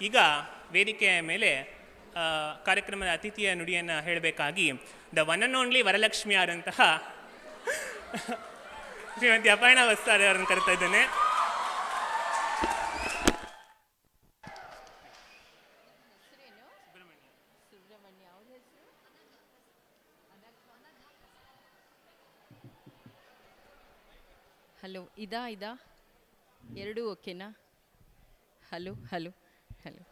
ಈಗ ವೇದಿಕೆಯ ಮೇಲೆ ಕಾರ್ಯಕ್ರಮದ ಅತಿಥಿಯ ನುಡಿಯನ್ನು ಹೇಳಬೇಕಾಗಿ the one and only Varalakshmi ಆದಂತಹ ಶ್ರೀಮತಿ ಅಪರ್ಣಾ ವಸ್ತಾರೆ ಅವರನ್ನು ಕರಿತಾ ಇದ್ದೇನೆ. ಹಲೋ, ಇದಾ ಎರಡೂ ಓಕೆನಾ? Hello hello hello.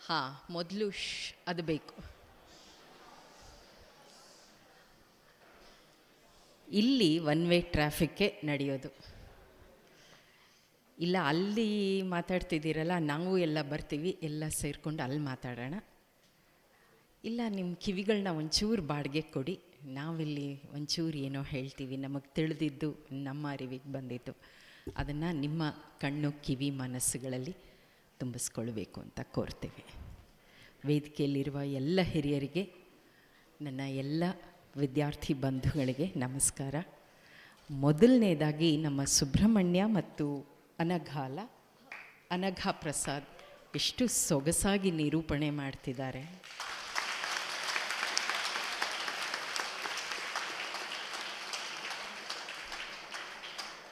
ಹಾಂ, ಮೊದಲು ಅದು ಬೇಕು. ಇಲ್ಲಿ ಒನ್ ವೇ ಟ್ರಾಫಿಕ್ಕೇ ನಡೆಯೋದು. ಇಲ್ಲ, ಅಲ್ಲಿ ಮಾತಾಡ್ತಿದ್ದೀರಲ್ಲ, ನಾವು ಎಲ್ಲ ಬರ್ತೀವಿ, ಎಲ್ಲ ಸೇರಿಕೊಂಡು ಅಲ್ಲಿ ಮಾತಾಡೋಣ. ಇಲ್ಲ, ನಿಮ್ಮ ಕಿವಿಗಳನ್ನ ಒಂಚೂರು ಬಾಡಿಗೆ ಕೊಡಿ, ನಾವಿಲ್ಲಿ ಒಂಚೂರು ಏನೋ ಹೇಳ್ತೀವಿ, ನಮಗೆ ತಿಳಿದಿದ್ದು, ನಮ್ಮ ಅರಿವಿಗೆ ಬಂದಿದ್ದು, ಅದನ್ನು ನಿಮ್ಮ ಕಣ್ಣು ಕಿವಿ ಮನಸ್ಸುಗಳಲ್ಲಿ ತುಂಬಿಸ್ಕೊಳ್ಬೇಕು ಅಂತ ಕೋರ್ತೇವೆ. ವೇದಿಕೆಯಲ್ಲಿರುವ ಎಲ್ಲ ಹಿರಿಯರಿಗೆ, ನನ್ನ ಎಲ್ಲ ವಿದ್ಯಾರ್ಥಿ ಬಂಧುಗಳಿಗೆ ನಮಸ್ಕಾರ. ಮೊದಲನೇದಾಗಿ ನಮ್ಮ ಸುಬ್ರಹ್ಮಣ್ಯ ಮತ್ತು ಅನಘಾ ಪ್ರಸಾದ್ ಎಷ್ಟು ಸೊಗಸಾಗಿ ನಿರೂಪಣೆ ಮಾಡ್ತಿದ್ದಾರೆ.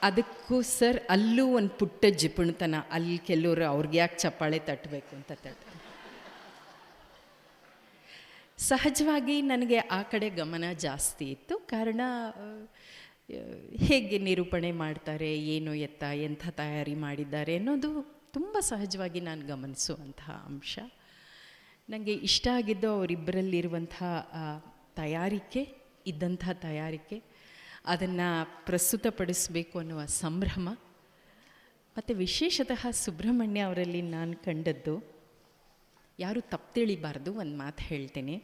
ಅದಕ್ಕೂ ಸರ್ ಅಲ್ಲೂ ಒಂದು ಪುಟ್ಟ ಜಿಪುಣತನ, ಅಲ್ಲಿ ಕೆಲವರು ಅವ್ರಿಗೆ ಯಾಕೆ ಚಪ್ಪಾಳೆ ತಟ್ಟಬೇಕು ಅಂತ ಸಹಜವಾಗಿ ನನಗೆ ಆ ಕಡೆ ಗಮನ ಜಾಸ್ತಿ ಇತ್ತು. ಕಾರಣ ಹೇಗೆ ನಿರೂಪಣೆ ಮಾಡ್ತಾರೆ, ಏನು ಎಂಥ ತಯಾರಿ ಮಾಡಿದ್ದಾರೆ ಅನ್ನೋದು ತುಂಬ ಸಹಜವಾಗಿ ನಾನು ಗಮನಿಸುವಂತಹ ಅಂಶ. ನನಗೆ ಇಷ್ಟ ಆಗಿದ್ದು ಅವರಿಬ್ಬರಲ್ಲಿರುವಂಥ ತಯಾರಿಕೆ, ಅದನ್ನು ಪ್ರಸ್ತುತಪಡಿಸಬೇಕು ಅನ್ನುವ ಸಂಭ್ರಮ. ಮತ್ತು ವಿಶೇಷತಃ ಸುಬ್ರಹ್ಮಣ್ಯ ಅವರಲ್ಲಿ ನಾನು ಕಂಡದ್ದು, ಯಾರೂ ತಪ್ಪು ತಿಳಿಬಾರ್ದು, ಒಂದು ಮಾತು ಹೇಳ್ತೀನಿ.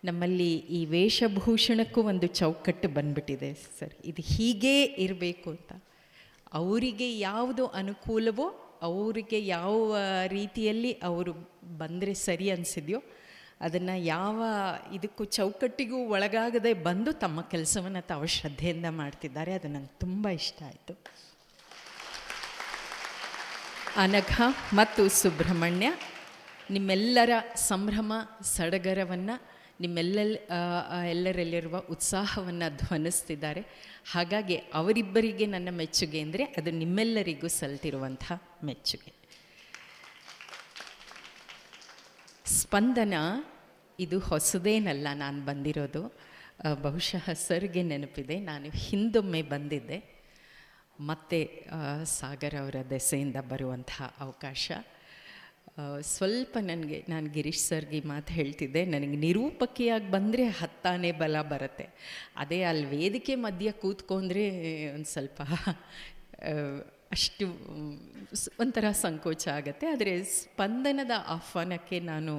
ನಮ್ಮಲ್ಲಿ ಈ ವೇಷಭೂಷಣಕ್ಕೂ ಒಂದು ಚೌಕಟ್ಟು ಬಂದ್ಬಿಟ್ಟಿದೆ ಸರ್, ಇದು ಹೀಗೇ ಇರಬೇಕು ಅಂತ. ಅವರಿಗೆ ಯಾವುದು ಅನುಕೂಲವೋ, ಅವರಿಗೆ ಯಾವ ರೀತಿಯಲ್ಲಿ ಅವರು ಬಂದರೆ ಸರಿ ಅನಿಸಿದೆಯೋ ಅದನ್ನು ಯಾವ ಇದಕ್ಕೂ ಚೌಕಟ್ಟಿಗೂ ಒಳಗಾಗದೆ ಬಂದು ತಮ್ಮ ಕೆಲಸವನ್ನು ತಾವು ಶ್ರದ್ಧೆಯಿಂದ ಮಾಡ್ತಿದ್ದಾರೆ. ಅದು ನಂಗೆ ತುಂಬ ಇಷ್ಟ ಆಯಿತು. ಅನಘಾ ಮತ್ತು ಸುಬ್ರಹ್ಮಣ್ಯ ನಿಮ್ಮೆಲ್ಲರ ಸಂಭ್ರಮ ಸಡಗರವನ್ನು, ಎಲ್ಲರಲ್ಲಿರುವ ಉತ್ಸಾಹವನ್ನು ಧ್ವನಿಸ್ತಿದ್ದಾರೆ. ಹಾಗಾಗಿ ಅವರಿಬ್ಬರಿಗೆ ನನ್ನ ಮೆಚ್ಚುಗೆ ಅಂದರೆ ಅದು ನಿಮ್ಮೆಲ್ಲರಿಗೂ ಸಲ್ತಿರುವಂಥ ಮೆಚ್ಚುಗೆ. ಸ್ಪಂದನ ಇದು ಹೊಸದೇನಲ್ಲ, ನಾನು ಬಂದಿರೋದು. ಬಹುಶಃ ಸರ್ಗೆ ನೆನಪಿದೆ, ನಾನು ಹಿಂದೊಮ್ಮೆ ಬಂದಿದ್ದೆ. ಮತ್ತು ಸಾಗರ್ ಅವರ ದೆಸೆಯಿಂದ ಬರುವಂಥ ಅವಕಾಶ ಸ್ವಲ್ಪ ನಾನು ಗಿರೀಶ್ ಸರ್ಗೆ ಮಾತು ಹೇಳ್ತಿದ್ದೆ, ನನಗೆ ನಿರೂಪಕಿಯಾಗಿ ಬಂದರೆ ಹತ್ತಾನೇ ಬಲ ಬರುತ್ತೆ. ಅದೇ ಅಲ್ಲಿ ವೇದಿಕೆ ಮಧ್ಯೆ ಕೂತ್ಕೊಂಡ್ರೆ ಒಂದು ಸ್ವಲ್ಪ ಅಷ್ಟು ಒಂಥರ ಸಂಕೋಚ ಆಗುತ್ತೆ. ಆದರೆ ಸ್ಪಂದನದ ಆಹ್ವಾನಕ್ಕೆ ನಾನು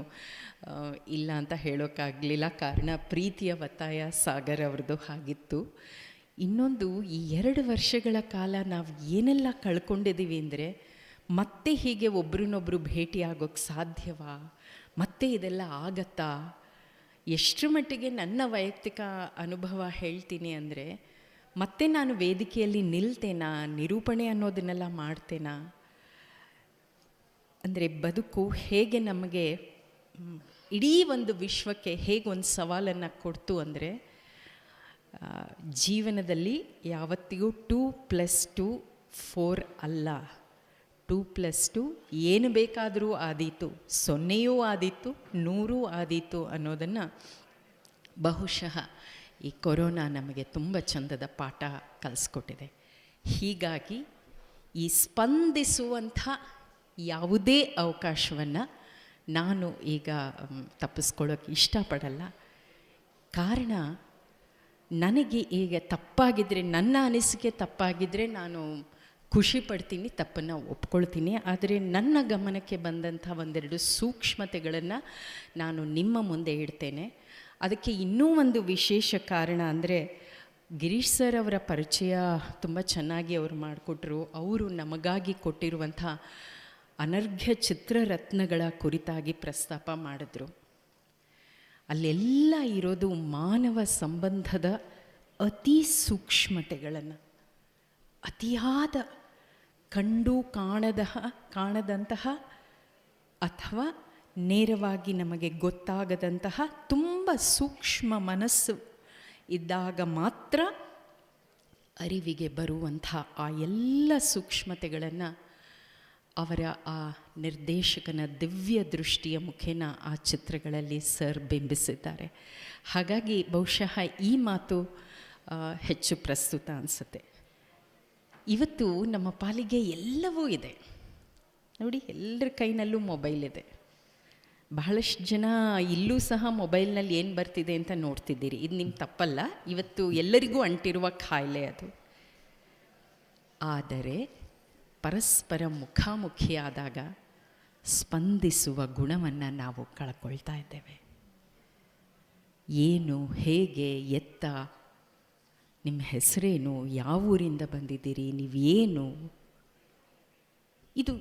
ಇಲ್ಲ ಅಂತ ಹೇಳೋಕ್ಕಾಗಲಿಲ್ಲ. ಕಾರಣ ಪ್ರೀತಿಯ ಒತ್ತಾಯ ಸಾಗರ್ ಅವ್ರದ್ದು ಹಾಗಿತ್ತು. ಇನ್ನೊಂದು, ಈ 2 ವರ್ಷಗಳ ಕಾಲ ನಾವು ಏನೆಲ್ಲ ಕಳ್ಕೊಂಡಿದ್ದೀವಿ ಅಂದರೆ, ಮತ್ತೆ ಹೀಗೆ ಒಬ್ರನ್ನೊಬ್ಬರು ಭೇಟಿಯಾಗೋಕ್ಕೆ ಸಾಧ್ಯವಾ, ಮತ್ತೆ ಇದೆಲ್ಲ ಆಗತ್ತಾ? ಎಷ್ಟರ ಮಟ್ಟಿಗೆ ನನ್ನ ವೈಯಕ್ತಿಕ ಅನುಭವ ಹೇಳ್ತೀನಿ ಅಂದರೆ, ಮತ್ತೆ ನಾನು ವೇದಿಕೆಯಲ್ಲಿ ನಿಲ್ತೇನಾ, ನಿರೂಪಣೆ ಅನ್ನೋದನ್ನೆಲ್ಲ ಮಾಡ್ತೇನಾ? ಅಂದರೆ ಬದುಕು ಹೇಗೆ ನಮಗೆ ಇಡೀ ಒಂದು ವಿಶ್ವಕ್ಕೆ ಹೇಗೆ ಒಂದು ಸವಾಲನ್ನು ಕೊಡ್ತು ಅಂದರೆ, ಜೀವನದಲ್ಲಿ ಯಾವತ್ತಿಗೂ 2+2 4 ಅಲ್ಲ. 2+2 ಏನು ಬೇಕಾದರೂ ಆದೀತು, 0 ಆದೀತು, 100 ಆದೀತು ಅನ್ನೋದನ್ನು ಬಹುಶಃ ಈ ಕೊರೋನಾ ನಮಗೆ ತುಂಬ ಚಂದದ ಪಾಠ ಕಲಿಸ್ಕೊಟ್ಟಿದೆ. ಹೀಗಾಗಿ ಈ ಸ್ಪಂದಿಸುವಂಥ ಯಾವುದೇ ಅವಕಾಶವನ್ನು ನಾನು ಈಗ ತಪ್ಪಿಸ್ಕೊಳ್ಳೋಕ್ಕೆ ಇಷ್ಟಪಡಲ್ಲ. ಕಾರಣ, ನನಗೆ ಈಗ ತಪ್ಪಾಗಿದ್ದರೆ, ನನ್ನ ಅನಿಸಿಕೆ ತಪ್ಪಾಗಿದ್ದರೆ ನಾನು ಖುಷಿ ಪಡ್ತೀನಿ, ತಪ್ಪನ್ನು ಒಪ್ಕೊಳ್ತೀನಿ. ಆದರೆ ನನ್ನ ಗಮನಕ್ಕೆ ಬಂದಂಥ ಒಂದೆರಡು ಸೂಕ್ಷ್ಮತೆಗಳನ್ನು ನಾನು ನಿಮ್ಮ ಮುಂದೆ ಇಡ್ತೇನೆ. ಅದಕ್ಕೆ ಇನ್ನೂ ಒಂದು ವಿಶೇಷ ಕಾರಣ ಅಂದರೆ, ಗಿರೀಶ್ ಸರ್ ಅವರ ಪರಿಚಯ ತುಂಬ ಚೆನ್ನಾಗಿ ಅವರು ಮಾಡಿಕೊಟ್ರು. ಅವರು ನಮಗಾಗಿ ಕೊಟ್ಟಿರುವಂಥ ಅನರ್ಘ್ಯ ಚಿತ್ರರತ್ನಗಳ ಕುರಿತಾಗಿ ಪ್ರಸ್ತಾಪ ಮಾಡಿದ್ರು. ಅಲ್ಲೆಲ್ಲ ಇರೋದು ಮಾನವ ಸಂಬಂಧದ ಅತಿ ಸೂಕ್ಷ್ಮತೆಗಳನ್ನು, ಅತಿಯಾದ ಕಂಡು ಕಾಣದಂತಹ ಅಥವಾ ನೇರವಾಗಿ ನಮಗೆ ಗೊತ್ತಾಗದಂತಹ ತುಂಬ ಸೂಕ್ಷ್ಮ ಮನಸ್ಸು ಇದ್ದಾಗ ಮಾತ್ರ ಅರಿವಿಗೆ ಬರುವಂಥ ಆ ಎಲ್ಲ ಸೂಕ್ಷ್ಮತೆಗಳನ್ನು ಅವರ ಆ ನಿರ್ದೇಶಕನ ದಿವ್ಯ ದೃಷ್ಟಿಯ ಮುಖೇನ ಆ ಚಿತ್ರಗಳಲ್ಲಿ ಸರ್ ಬಿಂಬಿಸಿದ್ದಾರೆ. ಹಾಗಾಗಿ ಬಹುಶಃ ಈ ಮಾತು ಹೆಚ್ಚು ಪ್ರಸ್ತುತ ಅನಿಸುತ್ತೆ. ಇವತ್ತು ನಮ್ಮ ಪಾಲಿಗೆ ಎಲ್ಲವೂ ಇದೆ ನೋಡಿ, ಎಲ್ಲರ ಕೈನಲ್ಲೂ ಮೊಬೈಲ್ ಇದೆ. ಬಹಳಷ್ಟು ಜನ ಇಲ್ಲೂ ಸಹ ಮೊಬೈಲ್ನಲ್ಲಿ ಏನು ಬರ್ತಿದೆ ಅಂತ ನೋಡ್ತಿದ್ದೀರಿ. ಇದು ನಿಮ್ಮ ತಪ್ಪಲ್ಲ, ಇವತ್ತು ಎಲ್ಲರಿಗೂ ಅಂಟಿರುವ ಕಾಯಿಲೆ ಅದು. ಆದರೆ ಪರಸ್ಪರ ಮುಖಾಮುಖಿಯಾದಾಗ ಸ್ಪಂದಿಸುವ ಗುಣವನ್ನು ನಾವು ಕಳ್ಕೊಳ್ತಾ ಇದ್ದೇವೆ. ಏನು, ಹೇಗೆ, ಎತ್ತ, ನಿಮ್ಮ ಹೆಸರೇನು, ಯಾವ ಊರಿಂದ ಬಂದಿದ್ದೀರಿ, ನೀವೇನು, ಇದು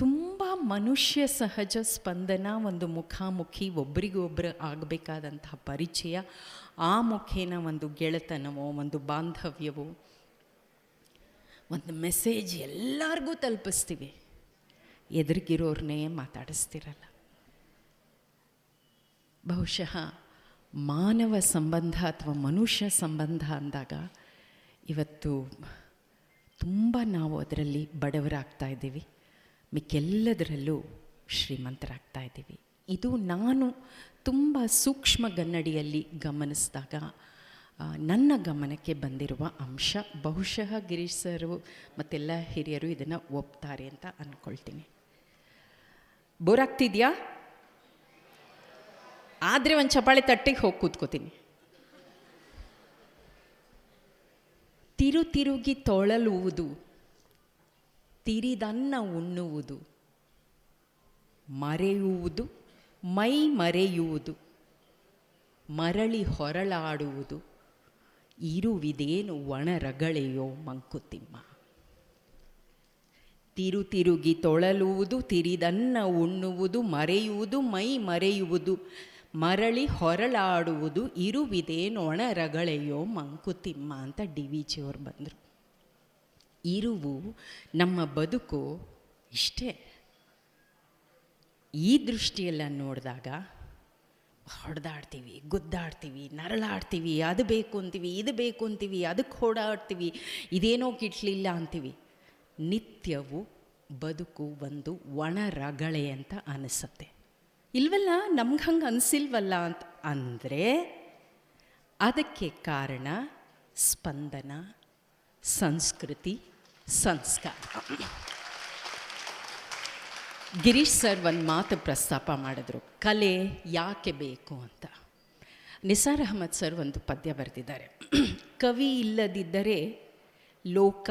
ತುಂಬ ಮನುಷ್ಯ ಸಹಜ ಸ್ಪಂದನ. ಒಂದು ಮುಖಾಮುಖಿ ಒಬ್ರಿಗೊಬ್ಬರು ಆಗಬೇಕಾದಂತಹ ಪರಿಚಯ, ಆ ಮುಖೇನ ಒಂದು ಗೆಳೆತನವೋ ಒಂದು ಬಾಂಧವ್ಯವೋ ಒಂದು ಮೆಸೇಜ್ ಎಲ್ಲರಿಗೂ ತಲುಪಿಸ್ತೀವಿ, ಎದುರಿಗಿರೋರ್ನೇ ಮಾತಾಡಿಸ್ತಿರಲ್ಲ. ಬಹುಶಃ ಮಾನವ ಸಂಬಂಧ ಅಥವಾ ಮನುಷ್ಯ ಸಂಬಂಧ ಅಂದಾಗ ಇವತ್ತು ತುಂಬ ನಾವು ಅದರಲ್ಲಿ ಬಡವರಾಗ್ತಾ ಇದ್ದೀವಿ, ಮಿಕ್ಕೆಲ್ಲದರಲ್ಲೂ ಶ್ರೀಮಂತರಾಗ್ತಾ ಇದ್ದೀವಿ. ಇದು ನಾನು ತುಂಬ ಸೂಕ್ಷ್ಮ ಗನ್ನಡಿಯಲ್ಲಿ ಗಮನಿಸಿದಾಗ ನನ್ನ ಗಮನಕ್ಕೆ ಬಂದಿರುವ ಅಂಶ. ಬಹುಶಃ ಗಿರೀಶ್ ಸರು ಮತ್ತೆಲ್ಲ ಹಿರಿಯರು ಇದನ್ನು ಒಪ್ತಾರೆ ಅಂತ ಅಂದ್ಕೊಳ್ತೀನಿ. ಬೋರಾಗ್ತಿದೆಯಾ? ಆದರೆ ಒಂದು ಚಪಾಳಿ ತಟ್ಟಿಗೆ ಹೋಗಿ ಕೂತ್ಕೋತೀನಿ. ತಿರುಗಿ ತೊಳಲುವುದು, ತಿರಿದನ್ನ ಉಣ್ಣುವುದು, ಮರೆಯುವುದು, ಮೈ ಮರೆಯುವುದು, ಮರಳಿ ಹೊರಳಾಡುವುದು, ಇರುವಿದೇನು ಒಣರಗಳೆಯೋ ಮಂಕುತಿಮ್ಮ. ತಿರುಗಿ ತೊಳಲುವುದು, ತಿರಿದನ್ನ ಉಣ್ಣುವುದು, ಮರೆಯುವುದು, ಮೈ ಮರೆಯುವುದು, ಮರಳಿ ಹೊರಳಾಡುವುದು, ಇರುವಿದೇನು ಒಣರಗಳೆಯೋ ಮಂಕುತಿಮ್ಮ ಅಂತ DVG ಅವರು ಬಂದರು. ಇರುವು ನಮ್ಮ ಬದುಕು ಇಷ್ಟೇ. ಈ ದೃಷ್ಟಿಯೆಲ್ಲ ನೋಡಿದಾಗ ಹೊಡೆದಾಡ್ತೀವಿ, ಗುದ್ದಾಡ್ತೀವಿ, ನರಳಾಡ್ತೀವಿ, ಅದು ಬೇಕು ಅಂತೀವಿ, ಇದು ಬೇಕು ಅಂತೀವಿ, ಅದಕ್ಕೆ ಓಡಾಡ್ತೀವಿ, ಇದೇನೋ ಕಿಟ್ಲಿಲ್ಲ ಅಂತೀವಿ. ನಿತ್ಯವೂ ಬದುಕು ಒಂದು ಒಣರಗಳೆ ಅಂತ ಅನಿಸುತ್ತೆ. ಇಲ್ವಲ್ಲ, ನಮ್ಗೆ ಹಂಗೆ ಅನಿಸಿಲ್ವಲ್ಲ ಅಂತ ಅಂದರೆ ಅದಕ್ಕೆ ಕಾರಣ ಸ್ಪಂದನ, ಸಂಸ್ಕೃತಿ, ಸಂಸ್ಕಾರ. ಗಿರೀಶ್ ಸರ್ ಒಂದು ಮಾತು ಪ್ರಸ್ತಾಪ ಮಾಡಿದ್ರು, ಕಲೆ ಯಾಕೆ ಬೇಕು ಅಂತ. ನಿಸಾರ್ ಅಹಮದ್ ಸರ್ ಒಂದು ಪದ್ಯ ಬರೆದಿದ್ದಾರೆ, ಕವಿ ಇಲ್ಲದಿದ್ದರೆ ಲೋಕ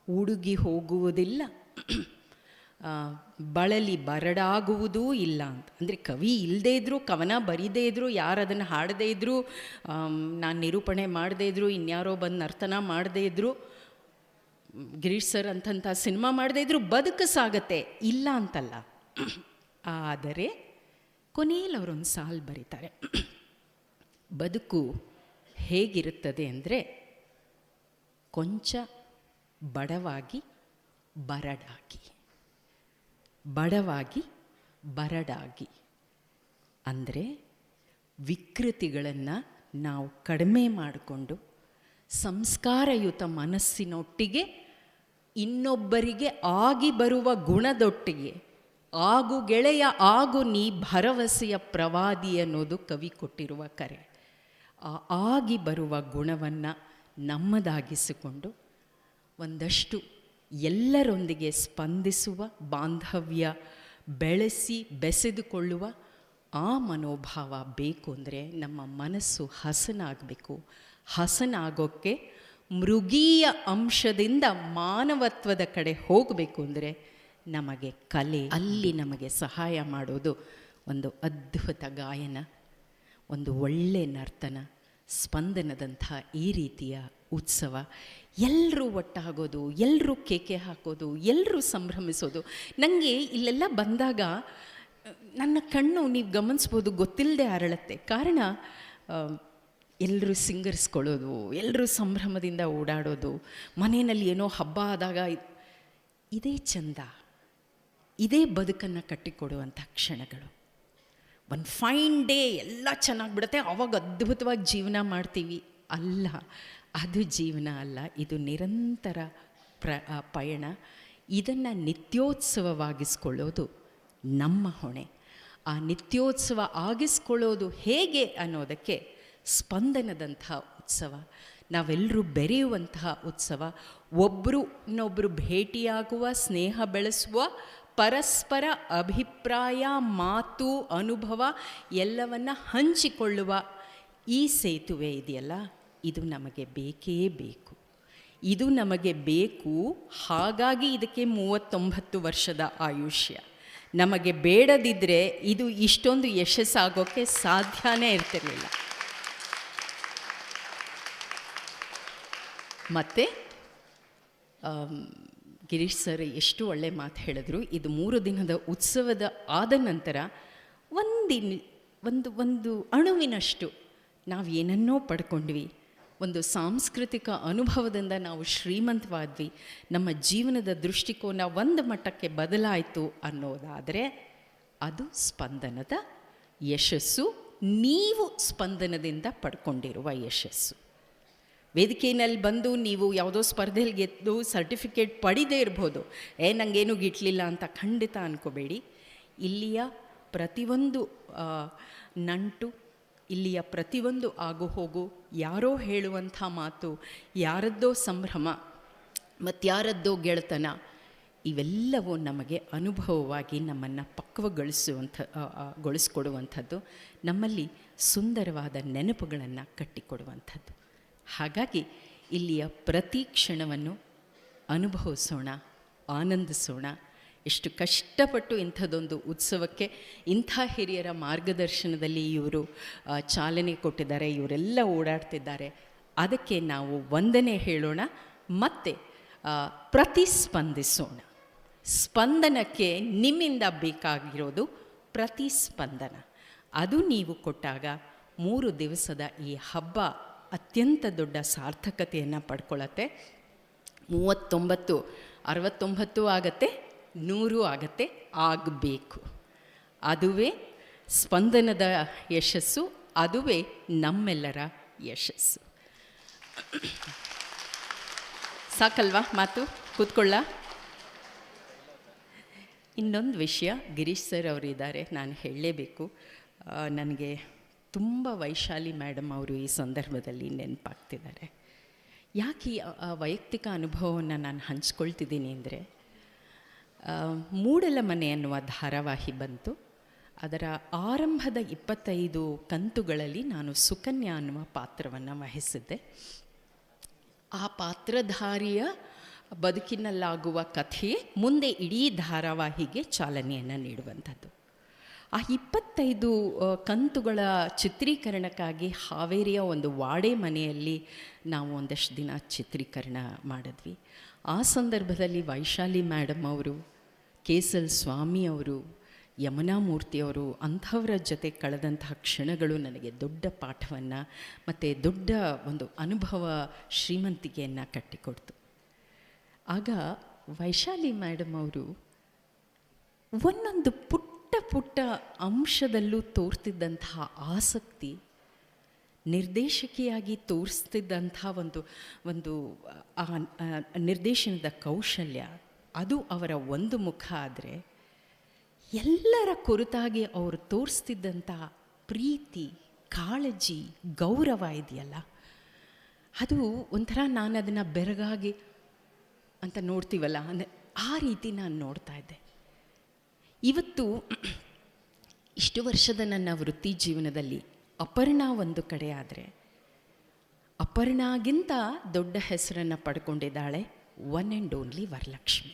ಉಡುಗಿ ಹೋಗುವುದಿಲ್ಲ, ಬಳಲಿ ಬರಡಾಗುವುದೂ ಇಲ್ಲ ಅಂತ. ಅಂದರೆ ಕವಿ ಇಲ್ಲದೇ ಇದ್ದರೂ, ಕವನ ಬರೀದೇ ಇದ್ದರೂ, ಯಾರು ಅದನ್ನು ಹಾಡದೇ ಇದ್ದರೂ, ನಾನು ನಿರೂಪಣೆ ಮಾಡದೇ ಇದ್ದರೂ, ಇನ್ಯಾರೋ ಬಂದು ನರ್ತನ ಮಾಡದೇ ಇದ್ದರೂ, ಗಿರೀಶ್ ಸರ್ ಅಂತಂಥ ಸಿನಿಮಾ ಮಾಡದೇ ಇದ್ದರೂ ಬದುಕು ಸಾಗತ್ತೆ, ಇಲ್ಲ ಅಂತಲ್ಲ. ಆದರೆ ಕೊನೆಯಲ್ಲಿ ಅವರೊಂದು ಸಾಲು ಬರೀತಾರೆ, ಬದುಕು ಹೇಗಿರುತ್ತದೆ ಅಂದರೆ ಕೊಂಚ ಬಡವಾಗಿ ಬರಡಾಗಿ, ಬಡವಾಗಿ ಬರಡಾಗಿ. ಅಂದರೆ ವಿಕೃತಿಗಳನ್ನು ನಾವು ಕಡಿಮೆ ಮಾಡಿಕೊಂಡು ಸಂಸ್ಕಾರಯುತ ಮನಸ್ಸಿನೊಟ್ಟಿಗೆ ಇನ್ನೊಬ್ಬರಿಗೆ ಆಗಿ ಬರುವ ಗುಣದೊಟ್ಟಿಗೆ, ಆಗು ಗೆಳೆಯ ಆಗು ನೀ ಭರವಸೆಯ ಪ್ರವಾದಿ ಅನ್ನೋದು ಕವಿ ಕೊಟ್ಟಿರುವ ಕರೆ. ಆ ಆಗಿ ಬರುವ ಗುಣವನ್ನು ನಮ್ಮದಾಗಿಸಿಕೊಂಡು ಒಂದಷ್ಟು ಎಲ್ಲರೊಂದಿಗೆ ಸ್ಪಂದಿಸುವ, ಬಾಂಧವ್ಯ ಬೆಳೆಸಿ ಬೆಸೆದುಕೊಳ್ಳುವ ಆ ಮನೋಭಾವ ಬೇಕು. ಅಂದರೆ ನಮ್ಮ ಮನಸ್ಸು ಹಸನಾಗಬೇಕು. ಹಸನಾಗೋಕ್ಕೆ ಮೃಗೀಯ ಅಂಶದಿಂದ ಮಾನವತ್ವದ ಕಡೆ ಹೋಗಬೇಕು ಅಂದರೆ ನಮಗೆ ಕಲೆ ಅಲ್ಲಿ ನಮಗೆ ಸಹಾಯ ಮಾಡೋದು ಒಂದು ಅದ್ಭುತ ಗಾಯನ, ಒಂದು ಒಳ್ಳೆ ನರ್ತನ, ಸ್ಪಂದನದಂಥ ಈ ರೀತಿಯ ಉತ್ಸವ. ಎಲ್ಲರೂ ಒಟ್ಟಾಗೋದು, ಎಲ್ಲರೂ ಕೇಕೆ ಹಾಕೋದು, ಎಲ್ಲರೂ ಸಂಭ್ರಮಿಸೋದು. ನನಗೆ ಇಲ್ಲೆಲ್ಲ ಬಂದಾಗ ನನ್ನ ಕಣ್ಣು ನೀವು ಗಮನಿಸ್ಬೋದು ಗೊತ್ತಿಲ್ಲದೆ ಅರಳುತ್ತೆ. ಕಾರಣ ಎಲ್ಲರೂ ಸಿಂಗರಿಸ್ಕೊಳ್ಳೋದು, ಎಲ್ಲರೂ ಸಂಭ್ರಮದಿಂದ ಓಡಾಡೋದು, ಮನೆಯಲ್ಲಿ ಏನೋ ಹಬ್ಬ ಆದಾಗ ಇದೇ ಚಂದ, ಇದೇ ಬದುಕನ್ನು ಕಟ್ಟಿಕೊಡುವಂಥ ಕ್ಷಣಗಳು. ಒಂದು ಫೈನ್ ಡೇ ಎಲ್ಲ ಚೆನ್ನಾಗಿಬಿಡುತ್ತೆ, ಆವಾಗ ಅದ್ಭುತವಾಗಿ ಜೀವನ ಮಾಡ್ತೀವಿ. ಅಲ್ಲ, ಅದು ಜೀವನ ಅಲ್ಲ, ಇದು ನಿರಂತರ ಪಯಣ. ಇದನ್ನು ನಿತ್ಯೋತ್ಸವವಾಗಿಸ್ಕೊಳ್ಳೋದು ನಮ್ಮ ಹೊಣೆ. ಆ ನಿತ್ಯೋತ್ಸವ ಆಗಿಸ್ಕೊಳ್ಳೋದು ಹೇಗೆ ಅನ್ನೋದಕ್ಕೆ ಸ್ಪಂದನದಂಥ ಉತ್ಸವ, ನಾವೆಲ್ಲರೂ ಬೆರೆಯುವಂತಹ ಉತ್ಸವ, ಒಬ್ಬರನ್ನೊಬ್ಬರು ಭೇಟಿಯಾಗುವ, ಸ್ನೇಹ ಬೆಳೆಸುವ, ಪರಸ್ಪರ ಅಭಿಪ್ರಾಯ, ಮಾತು, ಅನುಭವ ಎಲ್ಲವನ್ನ ಹಂಚಿಕೊಳ್ಳುವ ಈ ಸೇತುವೆ ಇದೆಯಲ್ಲ, ಇದು ನಮಗೆ ಬೇಕೇ ಬೇಕು. ಇದು ನಮಗೆ ಬೇಕು. ಹಾಗಾಗಿ ಇದಕ್ಕೆ 39 ವರ್ಷದ ಆಯುಷ್ಯ. ನಮಗೆ ಬೇಡದಿದ್ದರೆ ಇದು ಇಷ್ಟೊಂದು ಯಶಸ್ಸಾಗೋಕ್ಕೆ ಸಾಧ್ಯನೇ ಇರ್ತಿರಲಿಲ್ಲ. ಮತ್ತು ಗಿರೀಶ್ ಸರ್ ಎಷ್ಟು ಒಳ್ಳೆ ಮಾತು ಹೇಳಿದ್ರು. ಇದು 3 ದಿನದ ಉತ್ಸವದ ಆದ ನಂತರ ಒಂದು ಅಣುವಿನಷ್ಟು ನಾವು ಏನನ್ನೋ ಪಡ್ಕೊಂಡ್ವಿ, ಒಂದು ಸಾಂಸ್ಕೃತಿಕ ಅನುಭವದಿಂದ ನಾವು ಶ್ರೀಮಂತವಾದ್ವಿ, ನಮ್ಮ ಜೀವನದ ದೃಷ್ಟಿಕೋನ ಒಂದು ಮಟ್ಟಕ್ಕೆ ಬದಲಾಯಿತು ಅನ್ನೋದಾದರೆ ಅದು ಸ್ಪಂದನದ ಯಶಸ್ಸು, ನೀವು ಸ್ಪಂದನದಿಂದ ಪಡ್ಕೊಂಡಿರುವ ಯಶಸ್ಸು. ವೇದಿಕೆಯಲ್ಲಿ ಬಂದು ನೀವು ಯಾವುದೋ ಸ್ಪರ್ಧೆಯಲ್ಲಿ ಗೆದ್ದು ಸರ್ಟಿಫಿಕೇಟ್ ಪಡೆದೇ ಇರ್ಬೋದು, ನನಗೇನು ಗಿಟ್ಲಿಲ್ಲ ಅಂತ ಖಂಡಿತ ಅಂದ್ಕೋಬೇಡಿ. ಇಲ್ಲಿಯ ಪ್ರತಿಯೊಂದು ನಂಟು, ಇಲ್ಲಿಯ ಪ್ರತಿಯೊಂದು ಆಗು ಹೋಗು, ಯಾರೋ ಹೇಳುವಂಥ ಮಾತು, ಯಾರದ್ದೋ ಸಂಭ್ರಮ ಮತ್ತಾರದ್ದೋ ಗೆಳೆತನ, ಇವೆಲ್ಲವೂ ನಮಗೆ ಅನುಭವವಾಗಿ ನಮ್ಮನ್ನು ಗೊಳಿಸ್ಕೊಡುವಂಥದ್ದು, ನಮ್ಮಲ್ಲಿ ಸುಂದರವಾದ ನೆನಪುಗಳನ್ನು ಕಟ್ಟಿಕೊಡುವಂಥದ್ದು. ಹಾಗಾಗಿ ಇಲ್ಲಿಯ ಪ್ರತಿ ಕ್ಷಣವನ್ನು ಅನುಭವಿಸೋಣ, ಆನಂದಿಸೋಣ. ಎಷ್ಟು ಕಷ್ಟಪಟ್ಟು ಇಂಥದ್ದೊಂದು ಉತ್ಸವಕ್ಕೆ ಇಂಥ ಹಿರಿಯರ ಮಾರ್ಗದರ್ಶನದಲ್ಲಿ ಇವರು ಚಾಲನೆ ಕೊಟ್ಟಿದ್ದಾರೆ, ಇವರೆಲ್ಲ ಓಡಾಡ್ತಿದ್ದಾರೆ. ಅದಕ್ಕೆ ನಾವು ವಂದನೆ ಹೇಳೋಣ ಮತ್ತು ಪ್ರತಿಸ್ಪಂದಿಸೋಣ. ಸ್ಪಂದನಕ್ಕೆ ನಿಮ್ಮಿಂದ ಬೇಕಾಗಿರೋದು ಪ್ರತಿಸ್ಪಂದನ. ಅದು ನೀವು ಕೊಟ್ಟಾಗ 3 ದಿವಸದ ಈ ಹಬ್ಬ ಅತ್ಯಂತ ದೊಡ್ಡ ಸಾರ್ಥಕತೆಯನ್ನು ಪಡ್ಕೊಳ್ಳುತ್ತೆ. 39, 69 ಆಗತ್ತೆ, 100 ಆಗತ್ತೆ, ಆಗಬೇಕು. ಅದುವೇ ಸ್ಪಂದನದ ಯಶಸ್ಸು, ಅದುವೇ ನಮ್ಮೆಲ್ಲರ ಯಶಸ್ಸು. ಸಾಕಲ್ವಾ ಮಾತು? ಕೂತ್ಕೊಳ್ಳ. ಇನ್ನೊಂದು ವಿಷಯ, ಗಿರೀಶ್ ಸರ್ ಅವರಿದ್ದಾರೆ, ನಾನು ಹೇಳಲೇಬೇಕು. ನನಗೆ ತುಂಬ ವೈಶಾಲಿ ಮೇಡಮ್ ಅವರು ಈ ಸಂದರ್ಭದಲ್ಲಿ ನೆನಪಾಗ್ತಿದ್ದಾರೆ. ಯಾಕೆ ಈ ವೈಯಕ್ತಿಕ ಅನುಭವವನ್ನು ನಾನು ಹಂಚ್ಕೊಳ್ತಿದ್ದೀನಿ ಅಂದರೆ, ಮೂಡಲ ಮನೆ ಅನ್ನುವ ಧಾರಾವಾಹಿ ಬಂತು. ಅದರ ಆರಂಭದ 25 ಕಂತುಗಳಲ್ಲಿ ನಾನು ಸುಕನ್ಯಾ ಅನ್ನುವ ಪಾತ್ರವನ್ನು ವಹಿಸಿದ್ದೆ. ಆ ಪಾತ್ರಧಾರಿಯ ಬದುಕಿನಲ್ಲಾಗುವ ಕಥೆಯೇ ಮುಂದೆ ಇಡೀ ಧಾರಾವಾಹಿಗೆ ಚಾಲನೆಯನ್ನು ನೀಡುವಂಥದ್ದು. ಆ 25 ಕಂತುಗಳ ಚಿತ್ರೀಕರಣಕ್ಕಾಗಿ ಹಾವೇರಿಯ ಒಂದು ವಾಡೆ ಮನೆಯಲ್ಲಿ ನಾವು ಒಂದಷ್ಟು ದಿನ ಚಿತ್ರೀಕರಣ ಮಾಡಿದ್ವಿ. ಆ ಸಂದರ್ಭದಲ್ಲಿ ವೈಶಾಲಿ ಮೇಡಮ್ ಅವರು, KSL ಸ್ವಾಮಿ ಅವರು, ಯಮುನಾ ಮೂರ್ತಿಯವರು, ಅಂಥವರ ಜೊತೆ ಕಳೆದಂತಹ ಕ್ಷಣಗಳು ನನಗೆ ದೊಡ್ಡ ಪಾಠವನ್ನು ಮತ್ತು ದೊಡ್ಡ ಒಂದು ಅನುಭವ ಶ್ರೀಮಂತಿಕೆಯನ್ನು ಕಟ್ಟಿಕೊಡ್ತು. ಆಗ ವೈಶಾಲಿ ಮೇಡಮ್ ಅವರು ಒಂದೊಂದು ಪುಟ್ಟ ಅಂಶದಲ್ಲೂ ತೋರ್ತಿದ್ದಂತಹ ಆಸಕ್ತಿ, ನಿರ್ದೇಶಕಿಯಾಗಿ ತೋರಿಸ್ತಿದ್ದಂಥ ಒಂದು ನಿರ್ದೇಶನದ ಕೌಶಲ್ಯ, ಅದು ಅವರ ಒಂದು ಮುಖ. ಆದರೆ ಎಲ್ಲರ ಕುರಿತಾಗಿ ಅವರು ತೋರಿಸ್ತಿದ್ದಂಥ ಪ್ರೀತಿ, ಕಾಳಜಿ, ಗೌರವ ಇದೆಯಲ್ಲ, ಅದು ಒಂಥರ ನಾನು ಅದನ್ನು ಬೆರಗಾಗಿ ಅಂತ ನೋಡ್ತೀವಲ್ಲ, ಅಂದರೆ ಆ ರೀತಿ ನಾನು ನೋಡ್ತಾ ಇದ್ದೆ. ಇವತ್ತು ಇಷ್ಟು ವರ್ಷದ ನನ್ನ ವೃತ್ತಿ ಜೀವನದಲ್ಲಿ ಅಪರ್ಣಾ ಒಂದು ಕಡೆ ಆದರೆ, ಅಪರ್ಣಾಗಿಂತ ದೊಡ್ಡ ಹೆಸರನ್ನು ಪಡ್ಕೊಂಡಿದ್ದಾಳೆ ಒನ್ ಆ್ಯಂಡ್ ಓನ್ಲಿ ವರಲಕ್ಷ್ಮಿ.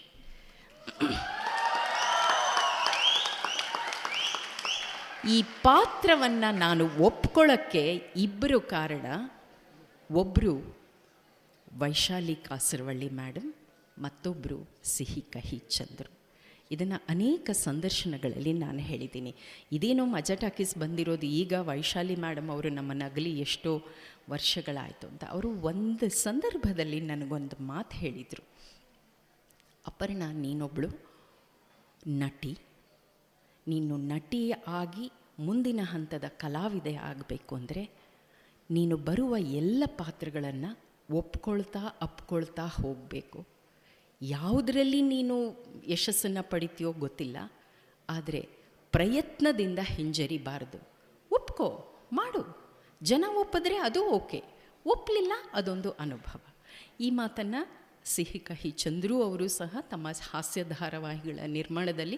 ಈ ಪಾತ್ರವನ್ನು ನಾನು ಒಪ್ಕೊಳ್ಳೋಕ್ಕೆ ಇಬ್ಬರು ಕಾರಣ. ಒಬ್ಬರು ವೈಶಾಲಿ ಕಾಸರವಳ್ಳಿ ಮೇಡಮ್, ಮತ್ತೊಬ್ಬರು ಸಿಹಿ ಕಹಿ ಚಂದ್ರು. ಇದನ್ನು ಅನೇಕ ಸಂದರ್ಶನಗಳಲ್ಲಿ ನಾನು ಹೇಳಿದ್ದೀನಿ. ಇದೇನೋ ಮಜಾ ಟಾಕೀಸ್ ಬಂದಿರೋದು ಈಗ, ವೈಶಾಲಿ ಮೇಡಮ್ ಅವರು ನಮ್ಮನ್ನು ಅಗಲಿ ಎಷ್ಟೋ ವರ್ಷಗಳಾಯಿತು ಅಂತ. ಅವರು ಒಂದು ಸಂದರ್ಭದಲ್ಲಿ ನನಗೊಂದು ಮಾತು ಹೇಳಿದರು. ಅಪರ್ಣ, ನೀನೊಬ್ಬಳು ನಟಿ. ನೀನು ನಟಿ ಆಗಿ ಮುಂದಿನ ಹಂತದ ಕಲಾವಿದೆ ಆಗಬೇಕು ಅಂದರೆ ನೀನು ಬರುವ ಎಲ್ಲ ಪಾತ್ರಗಳನ್ನು ಅಪ್ಕೊಳ್ತಾ ಹೋಗಬೇಕು. ಯಾವುದರಲ್ಲಿ ನೀನು ಯಶಸ್ಸನ್ನು ಪಡಿತೀಯೋ ಗೊತ್ತಿಲ್ಲ, ಆದರೆ ಪ್ರಯತ್ನದಿಂದ ಹಿಂಜರಿಬಾರದು. ಒಪ್ಕೋ, ಮಾಡು. ಜನ ಒಪ್ಪಿದ್ರೆ ಅದು ಓಕೆ, ಒಪ್ಪಲಿಲ್ಲ ಅದೊಂದು ಅನುಭವ. ಈ ಮಾತನ್ನು ಸಿಹಿ ಕಹಿ ಚಂದ್ರು ಅವರು ಸಹ ತಮ್ಮ ಹಾಸ್ಯ ಧಾರಾವಾಹಿಗಳ ನಿರ್ಮಾಣದಲ್ಲಿ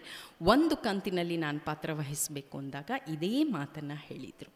ಒಂದು ಕಂತಿನಲ್ಲಿ ನಾನು ಪಾತ್ರ ವಹಿಸಬೇಕು ಅಂದಾಗ ಇದೇ ಮಾತನ್ನು ಹೇಳಿದರು.